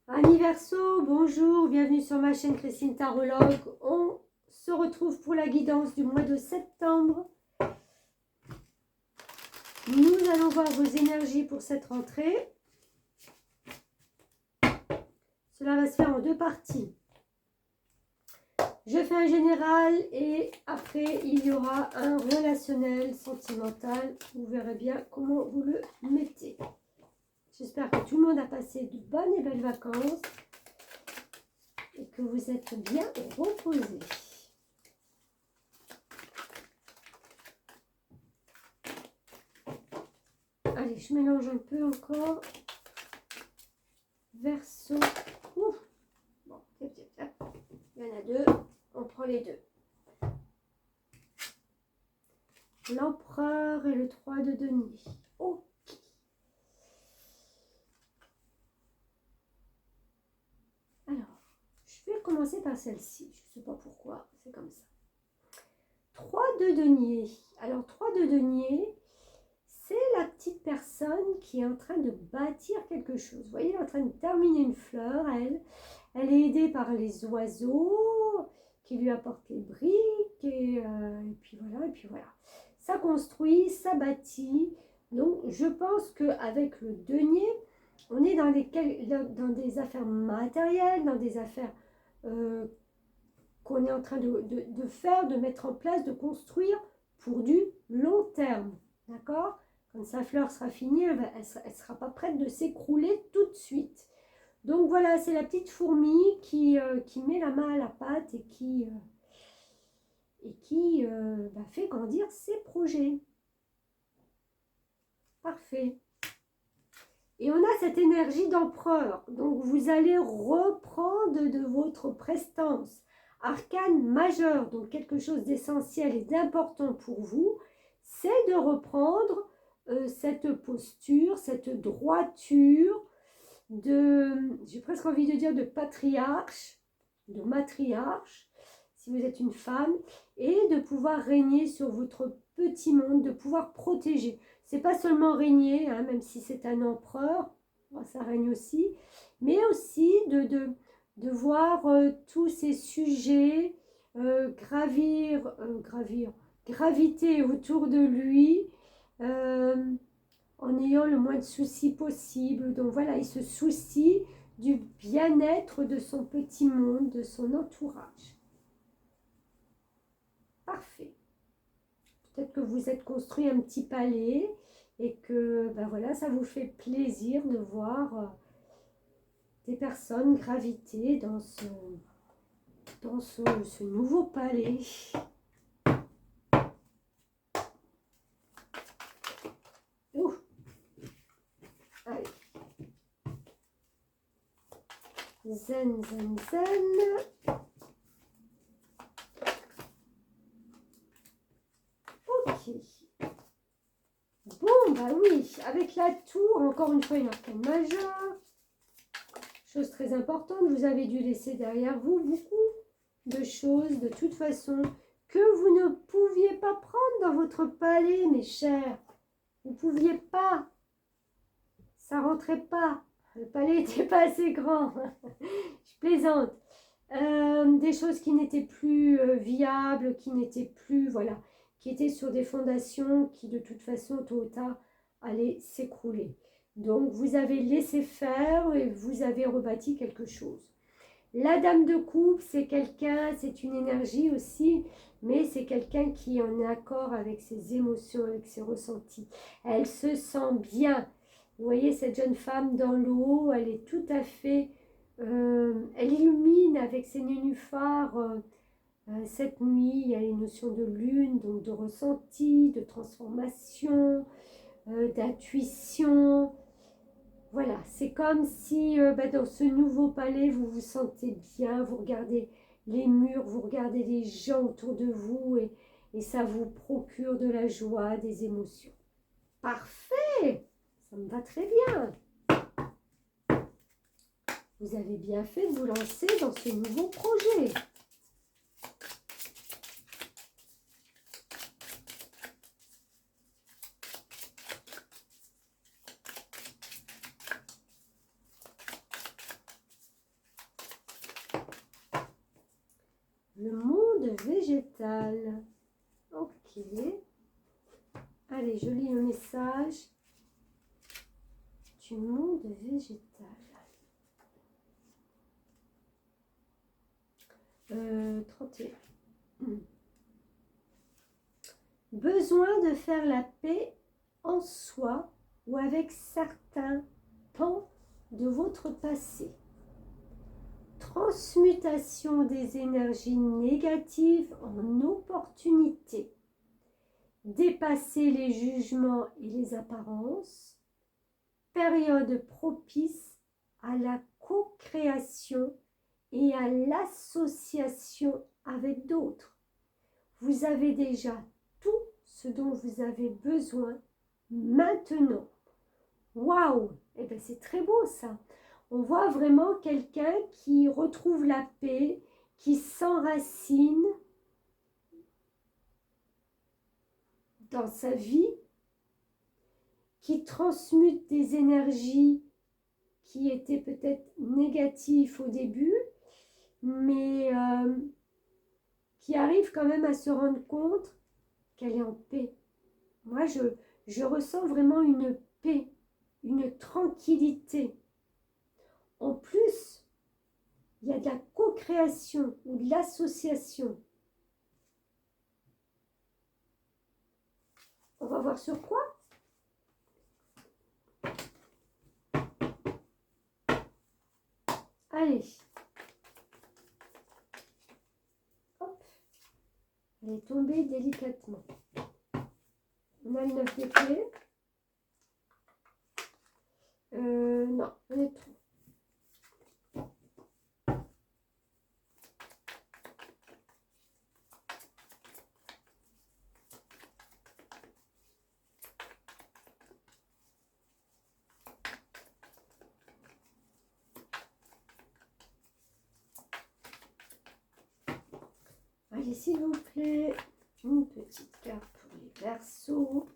Amis Verseau, bonjour, bienvenue sur ma chaîne Christine Tarologue. On se retrouve pour la guidance du mois de septembre. Nous allons voir vos énergies pour cette rentrée. Cela va se faire en deux parties. Je fais un général et après il y aura un relationnel, sentimental. Vous verrez bien comment vous le mettez. J'espère que tout le monde a passé de bonnes et belles vacances et que vous êtes bien reposés. Allez, je mélange un peu encore. Verseau. Ouf. Bon, il y en a deux. On prend les deux. L'empereur et le 3 de denier. Ok. Alors, je vais commencer par celle-ci. Je ne sais pas pourquoi, c'est comme ça. 3 de denier. Alors, 3 de denier, c'est la petite personne qui est en train de bâtir quelque chose. Vous voyez, elle est en train de terminer une fleur. Elle est aidée par les oiseaux qui lui apportent les briques. Et puis voilà. Ça construit, ça bâtit. Donc, je pense qu'avec le denier, on est dans des affaires matérielles, dans des affaires qu'on est en train de faire, de mettre en place, de construire pour du long terme. D'accord ? Quand sa fleur sera finie, elle ne sera pas prête de s'écrouler tout de suite. Donc voilà, c'est la petite fourmi qui met la main à la pâte et qui fait grandir ses projets. Parfait. Et on a cette énergie d'empereur. Donc vous allez reprendre de votre prestance. Arcane majeur, donc quelque chose d'essentiel et d'important pour vous, c'est de reprendre cette posture, cette droiture j'ai presque envie de dire de patriarche, de matriarche, si vous êtes une femme, et de pouvoir régner sur votre petit monde, de pouvoir protéger. C'est pas seulement régner, hein, même si c'est un empereur, ça règne aussi, mais aussi de voir tous ces sujets graviter autour de lui, en ayant le moins de soucis possible. Donc voilà, il se soucie du bien-être de son petit monde, de son entourage. Parfait. Peut-être que vous êtes construit un petit palais et que voilà, ça vous fait plaisir de voir des personnes graviter dans ce nouveau palais. Ouh. Allez. Zen, zen, zen. Ok. Bon, bah oui, avec la tour, encore une fois, une arcane majeure. Chose très importante, vous avez dû laisser derrière vous beaucoup de choses, de toute façon, que vous ne pouviez pas prendre dans votre palais, mes chers. Vous ne pouviez pas. Ça rentrait pas. Le palais n'était pas assez grand. Je plaisante. Des choses qui n'étaient plus viables, qui n'étaient plus, voilà, qui étaient sur des fondations qui, de toute façon, tôt ou tard, allaient s'écrouler. Donc, vous avez laissé faire et vous avez rebâti quelque chose. La dame de coupe, c'est quelqu'un, c'est une énergie aussi, mais c'est quelqu'un qui est en accord avec ses émotions, avec ses ressentis. Elle se sent bien. Vous voyez cette jeune femme dans l'eau, elle est tout à fait... elle illumine avec ses nénuphars cette nuit. Il y a les notions de lune, donc de ressenti, de transformation, d'intuition. Voilà, c'est comme si dans ce nouveau palais, vous vous sentez bien, vous regardez les murs, vous regardez les gens autour de vous et ça vous procure de la joie, des émotions. Parfait, ça me va très bien. Vous avez bien fait de vous lancer dans ce nouveau projet. Le monde végétal. Ok. Allez, je lis le message du monde végétal. 31. Besoin de faire la paix en soi ou avec certains pans de votre passé. Transmutation des énergies négatives en opportunités. Dépasser les jugements et les apparences. Période propice à la co-création et à l'association avec d'autres. Vous avez déjà tout ce dont vous avez besoin maintenant. Waouh! Eh bien, c'est très beau ça. On voit vraiment quelqu'un qui retrouve la paix, qui s'enracine dans sa vie, qui transmute des énergies qui étaient peut-être négatives au début, mais qui arrive quand même à se rendre compte qu'elle est en paix. Moi, je ressens vraiment une paix, une tranquillité. En plus, il y a de la co-création ou de l'association. On va voir sur quoi? Allez. Hop. Elle est tombée délicatement. On a le 9 d'épée. Non, on est trop. Allez, s'il vous plaît, une petite carte pour les Verseaux.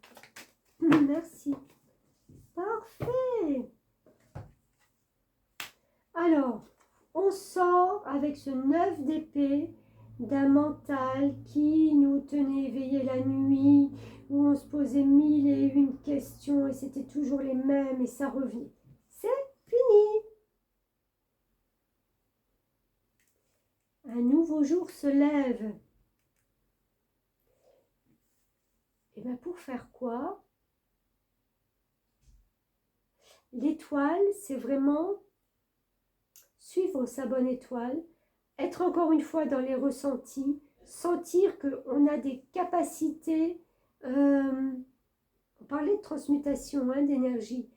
Merci. Parfait. Alors, on sort avec ce 9 d'épée d'un mental qui nous tenait éveillés la nuit, où on se posait 1001 questions et c'était toujours les mêmes et ça revenait. C'est fini. Un nouveau jour se lève. Et bien pour faire quoi? L'étoile, c'est vraiment suivre sa bonne étoile, être encore une fois dans les ressentis, sentir qu'on a des capacités, on parlait de transmutation d'énergie,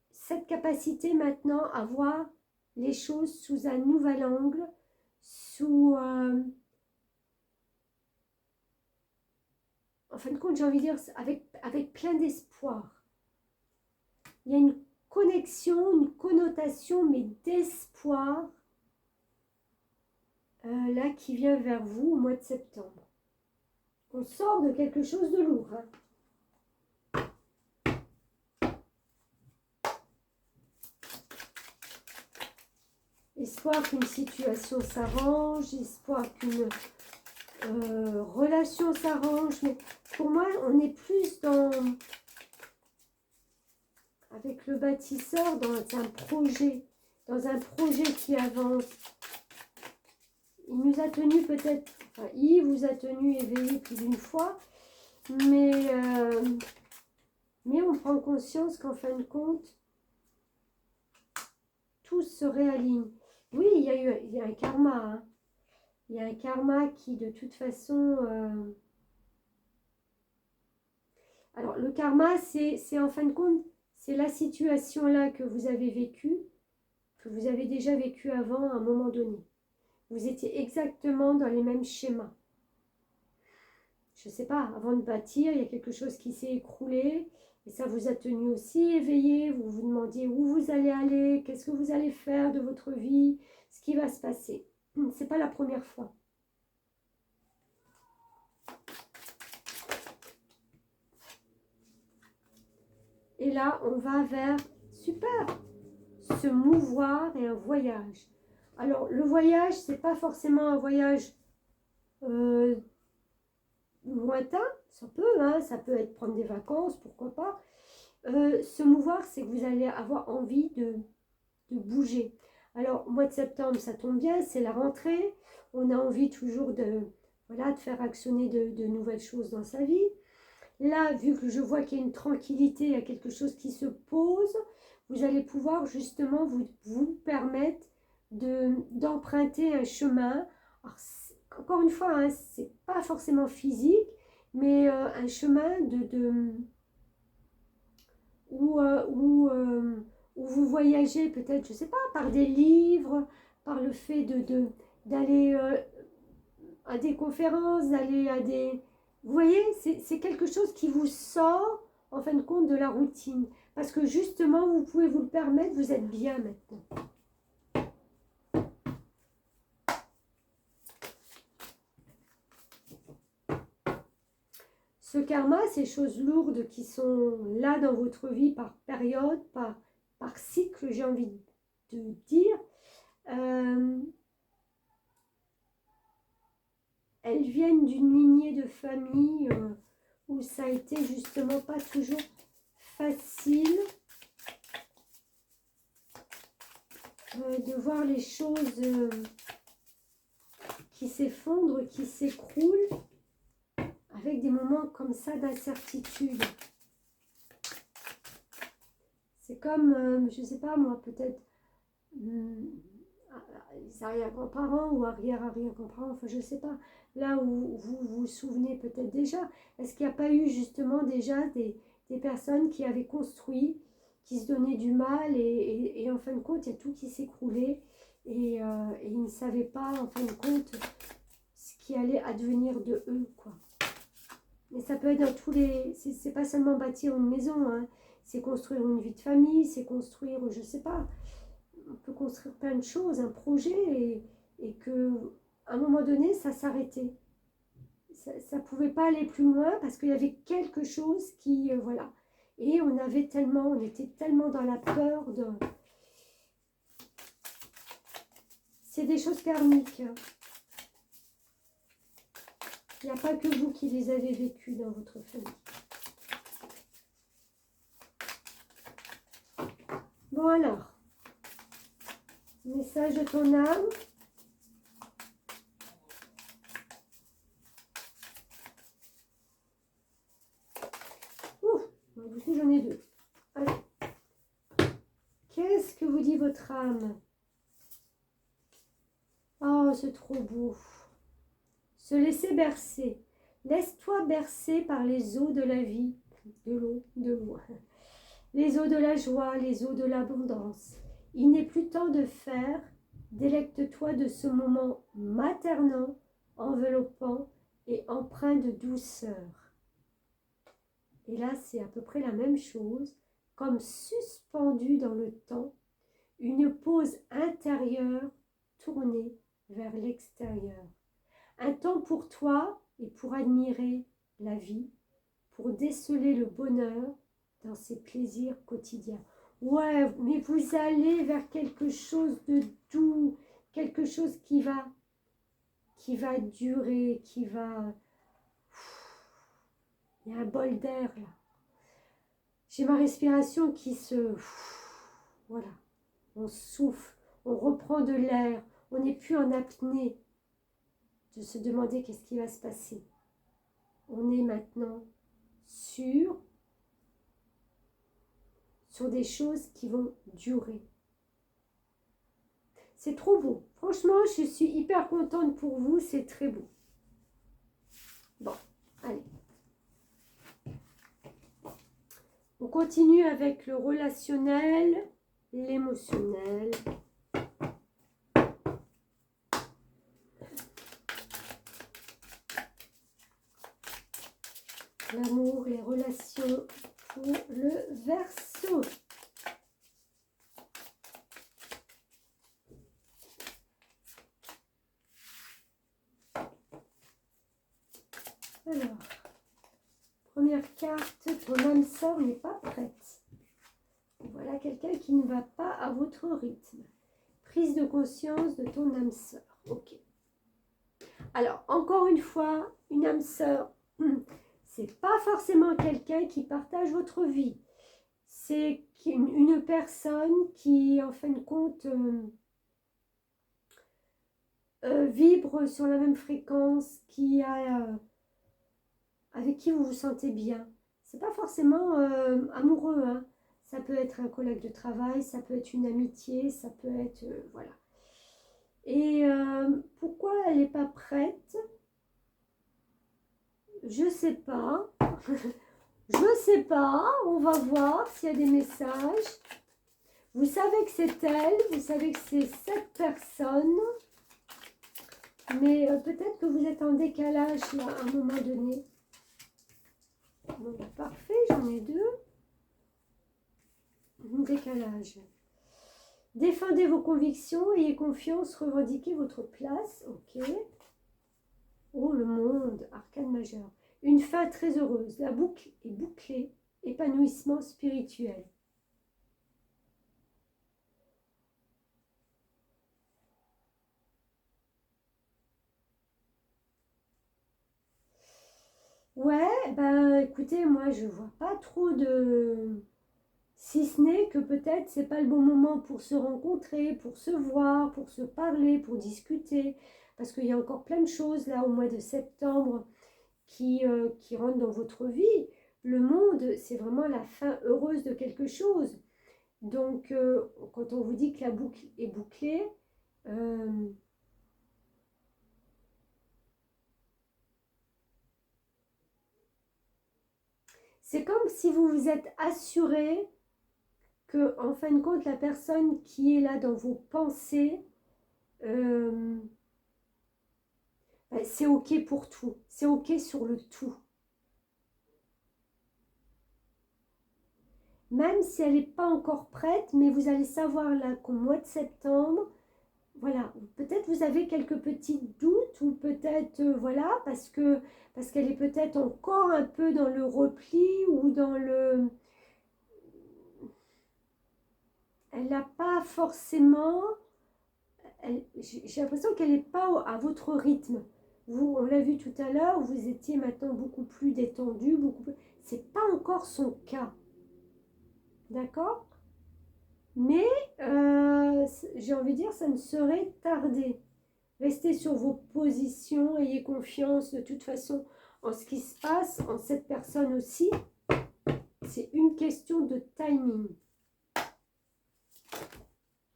cette capacité maintenant à voir les choses sous un nouvel angle, sous, en fin de compte, j'ai envie de dire, avec plein d'espoir. Il y a une connexion, une connotation, mais d'espoir, là, qui vient vers vous au mois de septembre. On sort de quelque chose de lourd. Espoir qu'une situation s'arrange, espoir qu'une relation s'arrange. Mais pour moi, on est plus dans, avec le bâtisseur, dans un projet qui avance. Il nous a tenu peut-être, enfin, il vous a tenu éveillé plus d'une fois, mais on prend conscience qu'en fin de compte, tout se réaligne. Oui, il y a un karma. Hein. Il y a un karma qui, de toute façon... Alors, le karma, c'est en fin de compte, c'est la situation là que vous avez vécue, que vous avez déjà vécu avant à un moment donné. Vous étiez exactement dans les mêmes schémas. Je ne sais pas, avant de bâtir, il y a quelque chose qui s'est écroulé et ça vous a tenu aussi éveillé. Vous vous demandiez où vous allez aller, qu'est-ce que vous allez faire de votre vie, ce qui va se passer. Ce n'est pas la première fois. Et là, on va vers, super, se mouvoir et un voyage. Alors, le voyage, ce n'est pas forcément un voyage lointain, ça peut, hein, ça peut être prendre des vacances, pourquoi pas. Se mouvoir, c'est que vous allez avoir envie de bouger. Alors, au mois de septembre, ça tombe bien, c'est la rentrée. On a envie toujours de, voilà, de faire actionner de nouvelles choses dans sa vie. Là, vu que je vois qu'il y a une tranquillité, il y a quelque chose qui se pose, vous allez pouvoir justement vous permettre d'emprunter un chemin. Alors, encore une fois, hein, c'est pas forcément physique, mais un chemin où, où vous voyagez peut-être, je sais pas, par des livres, par le fait d'aller à des conférences, d'aller à des... Vous voyez, c'est quelque chose qui vous sort, en fin de compte, de la routine. Parce que justement, vous pouvez vous le permettre, vous êtes bien maintenant. Ce karma, ces choses lourdes qui sont là dans votre vie par période, par cycle, j'ai envie de dire, elles viennent d'une lignée de famille où ça a été justement pas toujours facile de voir les choses qui s'effondrent, qui s'écroulent, avec des moments comme ça d'incertitude. C'est comme, je ne sais pas moi, peut-être les arrière-grands-parents ou arrière-arrière-grands-parents, enfin je ne sais pas, là où vous vous souvenez peut-être déjà, est-ce qu'il n'y a pas eu justement déjà des personnes qui avaient construit, qui se donnaient du mal et en fin de compte, il y a tout qui s'écroulait et ils ne savaient pas en fin de compte ce qui allait advenir de eux, quoi. Mais ça peut être dans tous les... C'est pas seulement bâtir une maison, hein. C'est construire une vie de famille, c'est construire, je sais pas, on peut construire plein de choses, un projet, et que à un moment donné, ça s'arrêtait. Ça pouvait pas aller plus loin parce qu'il y avait quelque chose qui, voilà. Et on était tellement dans la peur de... C'est des choses karmiques, hein. Il n'y a pas que vous qui les avez vécues dans votre famille. Bon alors, message de ton âme. Ouf, du coup j'en ai deux. Allez. Qu'est-ce que vous dit votre âme? Oh, c'est trop beau. Se laisser bercer. Laisse-toi bercer par les eaux de la vie. De l'eau. Les eaux de la joie, les eaux de l'abondance. Il n'est plus temps de faire. Délecte-toi de ce moment maternant, enveloppant et empreint de douceur. Et là, c'est à peu près la même chose. Comme suspendu dans le temps, une pause intérieure tournée vers l'extérieur. Un temps pour toi et pour admirer la vie, pour déceler le bonheur dans ses plaisirs quotidiens. Ouais, mais vous allez vers quelque chose de doux, quelque chose qui va durer, qui va... Il y a un bol d'air là. J'ai ma respiration qui se... Voilà, on souffle, on reprend de l'air, on n'est plus en apnée de se demander qu'est-ce qui va se passer. On est maintenant sur des choses qui vont durer. C'est trop beau. Franchement, je suis hyper contente pour vous. C'est très beau. Bon, allez. On continue avec le relationnel, l'émotionnel. L'amour, les relations pour le Verseau. Alors, première carte, ton âme sœur n'est pas prête. Voilà quelqu'un qui ne va pas à votre rythme. Prise de conscience de ton âme sœur. Ok. Alors, encore une fois, une âme sœur, c'est pas forcément quelqu'un qui partage votre vie. C'est une personne qui, en fin de compte, vibre sur la même fréquence, avec qui vous vous sentez bien. C'est pas forcément amoureux, hein. Ça peut être un collègue de travail, ça peut être une amitié, ça peut être... voilà. Et pourquoi elle n'est pas prête? Je sais pas. Je sais pas. On va voir s'il y a des messages. Vous savez que c'est elle, vous savez que c'est cette personne. Mais peut-être que vous êtes en décalage là, à un moment donné. Bon, parfait, j'en ai deux. Décalage. Défendez vos convictions, ayez confiance, revendiquez votre place. Ok. Oh, le monde, arcane majeur. Une fin très heureuse. La boucle est bouclée. Épanouissement spirituel. Ouais, ben écoutez, moi je vois pas trop de... Si ce n'est que peut-être c'est pas le bon moment pour se rencontrer, pour se voir, pour se parler, pour discuter. Parce qu'il y a encore plein de choses là au mois de septembre qui rentrent dans votre vie. Le monde, c'est vraiment la fin heureuse de quelque chose. Donc, quand on vous dit que la boucle est bouclée, c'est comme si vous vous êtes assuré que, en fin de compte, la personne qui est là dans vos pensées, c'est OK pour tout. C'est OK sur le tout. Même si elle n'est pas encore prête, mais vous allez savoir là qu'au mois de septembre, voilà, peut-être vous avez quelques petits doutes ou peut-être, voilà, parce qu'elle est peut-être encore un peu dans le repli ou dans le... Elle n'a pas forcément... J'ai l'impression qu'elle n'est pas à votre rythme. Vous, on l'a vu tout à l'heure, vous étiez maintenant beaucoup plus détendu, beaucoup plus... C'est pas encore son cas. D'accord? Mais j'ai envie de dire, ça ne saurait tarder. Restez sur vos positions, ayez confiance de toute façon en ce qui se passe, en cette personne aussi. C'est une question de timing.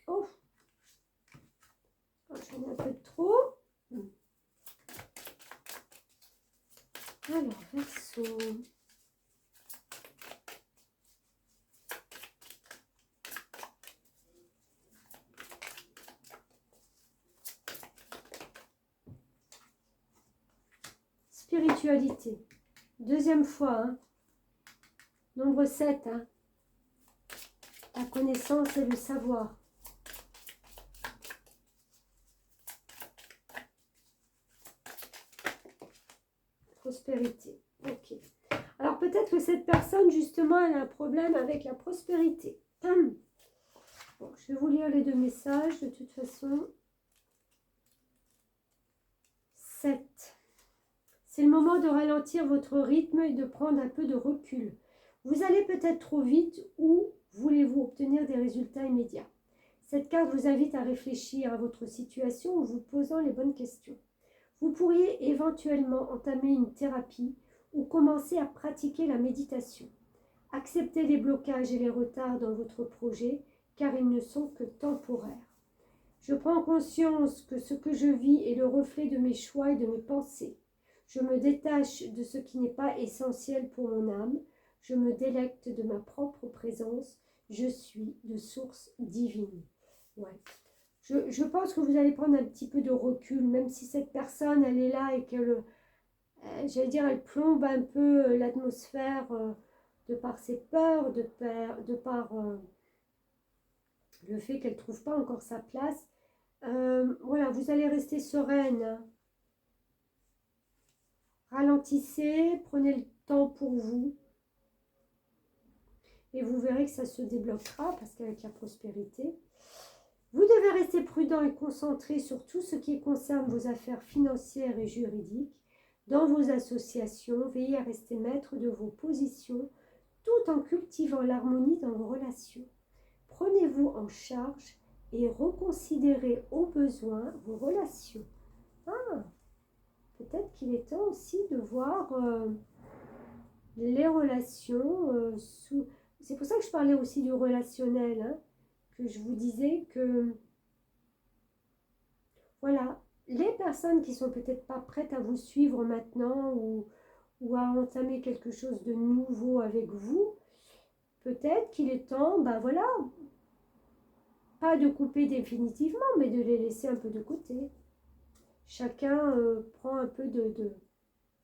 Oh, j'en ai un peu trop. Alors, Verseau. Spiritualité. Deuxième fois. Hein. Nombre 7. Hein. La connaissance et le savoir. Prospérité. Ok. Alors peut-être que cette personne, justement, elle a un problème avec la prospérité. Bon, je vais vous lire les deux messages de toute façon. 7. C'est le moment de ralentir votre rythme et de prendre un peu de recul. Vous allez peut-être trop vite ou voulez-vous obtenir des résultats immédiats. Cette carte vous invite à réfléchir à votre situation en vous posant les bonnes questions. Vous pourriez éventuellement entamer une thérapie ou commencer à pratiquer la méditation. Acceptez les blocages et les retards dans votre projet car ils ne sont que temporaires. Je prends conscience que ce que je vis est le reflet de mes choix et de mes pensées. Je me détache de ce qui n'est pas essentiel pour mon âme. Je me délecte de ma propre présence. Je suis de source divine. Ouais. Je pense que vous allez prendre un petit peu de recul, même si cette personne, elle est là et qu'elle, j'allais dire, elle plombe un peu l'atmosphère de par ses peurs, de par le fait qu'elle ne trouve pas encore sa place. Voilà, vous allez rester sereine. Ralentissez, prenez le temps pour vous. Et vous verrez que ça se débloquera, parce qu'avec la prospérité, Vous devez rester prudent et concentré sur tout ce qui concerne vos affaires financières et juridiques. Dans vos associations, veillez à rester maître de vos positions tout en cultivant l'harmonie dans vos relations. Prenez-vous en charge et reconsidérez au besoin vos relations. Ah, peut-être qu'il est temps aussi de voir les relations sous... C'est pour ça que je parlais aussi du relationnel, hein, que je vous disais que, voilà, les personnes qui sont peut-être pas prêtes à vous suivre maintenant ou à entamer quelque chose de nouveau avec vous, peut-être qu'il est temps, ben voilà, pas de couper définitivement, mais de les laisser un peu de côté. Chacun prend un peu de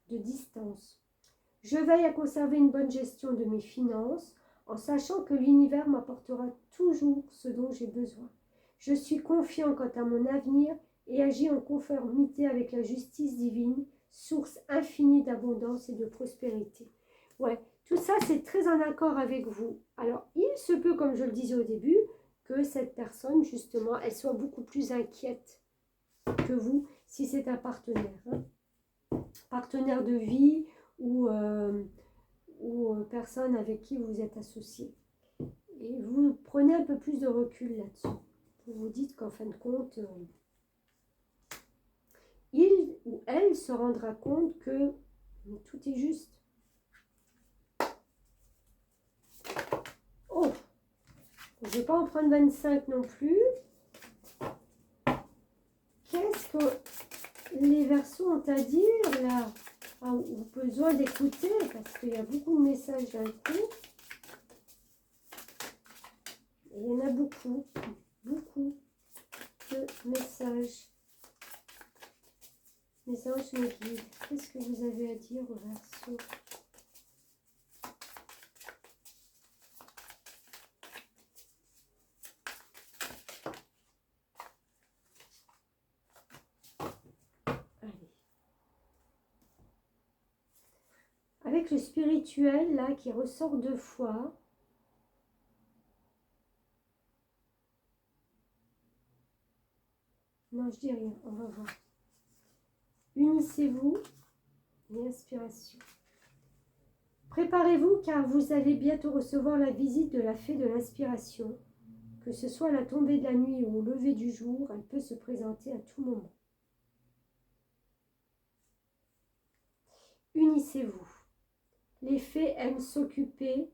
distance. Je veille à conserver une bonne gestion de mes finances en sachant que l'univers m'apportera toujours ce dont j'ai besoin. Je suis confiant quant à mon avenir et agis en conformité avec la justice divine, source infinie d'abondance et de prospérité. Ouais, tout ça, c'est très en accord avec vous. Alors, il se peut, comme je le disais au début, que cette personne, justement, elle soit beaucoup plus inquiète que vous si c'est un partenaire. Hein. Partenaire de vie ou personne avec qui vous êtes associé. Et vous prenez un peu plus de recul là-dessus. Vous vous dites qu'en fin de compte, il ou elle se rendra compte que tout est juste. Oh, je ne vais pas en prendre 25 non plus. Qu'est-ce que les Verseaux ont à dire là? Ah, ou besoin d'écouter parce qu'il y a beaucoup de messages d'un coup. Et il y en a beaucoup de messages. Mes anges me guident. Qu'est-ce que vous avez à dire au Verseau? Avec le spirituel là qui ressort 2 fois. Non, je dis rien, on va voir. Unissez-vous et inspiration. Préparez-vous car vous allez bientôt recevoir la visite de la fée de l'inspiration. Que ce soit à la tombée de la nuit ou au lever du jour, elle peut se présenter à tout moment. Unissez-vous. Les fées aiment s'occuper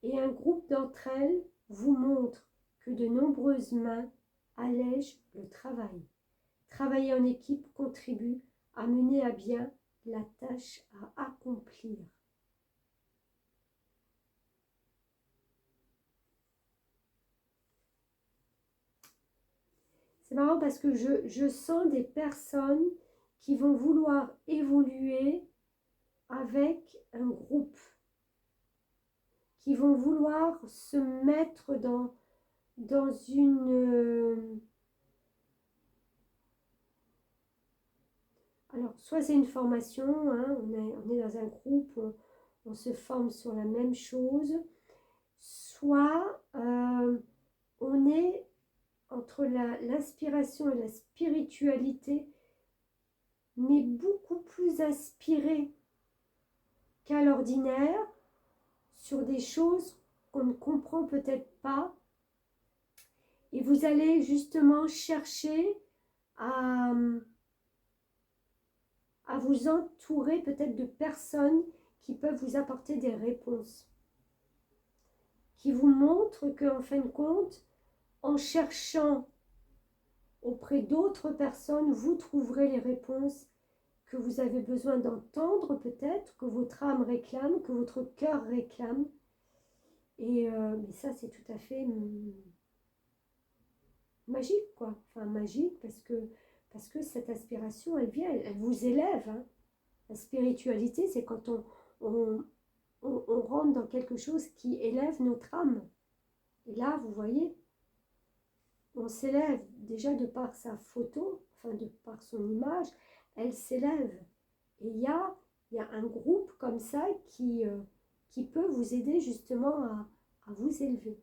et un groupe d'entre elles vous montre que de nombreuses mains allègent le travail. Travailler en équipe contribue à mener à bien la tâche à accomplir. C'est marrant parce que je sens des personnes qui vont vouloir évoluer avec un groupe, qui vont vouloir se mettre dans une... Alors, soit c'est une formation, hein, on est dans un groupe, on se forme sur la même chose, soit on est entre l'inspiration et la spiritualité, mais beaucoup plus inspiré qu'à l'ordinaire, sur des choses qu'on ne comprend peut-être pas. Et vous allez justement chercher à vous entourer peut-être de personnes qui peuvent vous apporter des réponses. Qui vous montrent qu'en fin de compte, en cherchant auprès d'autres personnes, vous trouverez les réponses que vous avez besoin d'entendre peut-être, que votre âme réclame, que votre cœur réclame. Et mais ça, c'est tout à fait magique, quoi. Enfin, magique parce que cette aspiration, elle vient, elle vous élève. Hein. La spiritualité, c'est quand on rentre dans quelque chose qui élève notre âme. Et là, vous voyez, on s'élève déjà de par sa photo, enfin de par son image, elle s'élève. Et il y a un groupe comme ça qui peut vous aider justement à vous élever.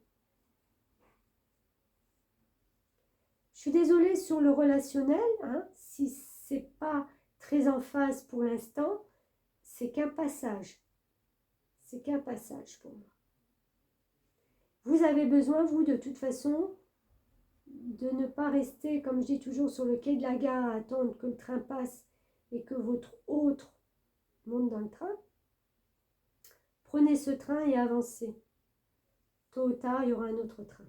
suis désolée sur le relationnel, hein, si c'est pas très en phase pour l'instant, c'est qu'un passage. C'est qu'un passage pour moi. Vous avez besoin, vous, de toute façon, de ne pas rester, comme je dis toujours, sur le quai de la gare à attendre que le train passe et que votre autre monte dans le train. Prenez ce train et avancez. Tôt ou tard, il y aura un autre train.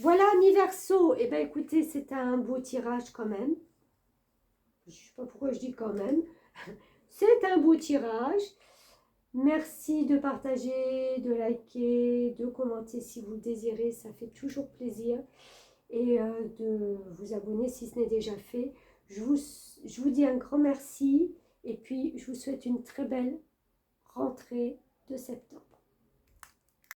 Voilà, mi Verseau. Eh bien, écoutez, c'est un beau tirage quand même. Je ne sais pas pourquoi je dis quand même. C'est un beau tirage. Merci de partager, de liker, de commenter si vous le désirez. Ça fait toujours plaisir. Et de vous abonner si ce n'est déjà fait. Je vous dis un grand merci. Et puis, je vous souhaite une très belle rentrée de septembre.